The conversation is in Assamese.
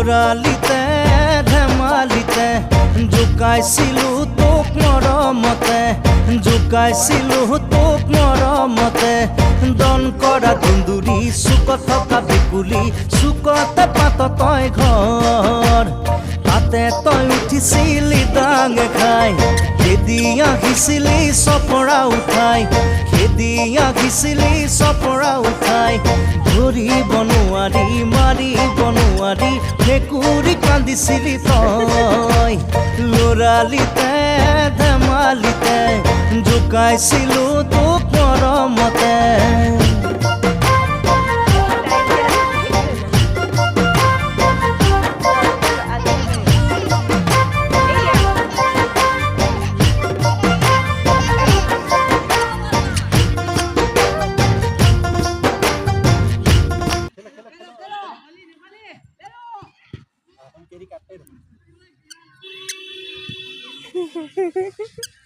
লৰালিতে ধেমালিতে জোকাইছিলোঁ তোক মৰমতে জোকাইছিলোঁ তোক মৰমতে দন কৰা দুন্দুৰি চুকত থকা বিকুলি চুকতে পাত তই ঘৰ তাতে তই উঠিছিলি ডাঙে খাই খেদি আহিছিলি চপৰা উঠাই খেদি আহিছিলি চপৰা উঠাই ধৰিব নোৱাৰি মাৰিব নোৱাৰি ভেকুৰি কান্দিছিলি তই লৰালিতে ধেমালিতে জোকাইছিলোঁ তোক মৰমতে Hehehehe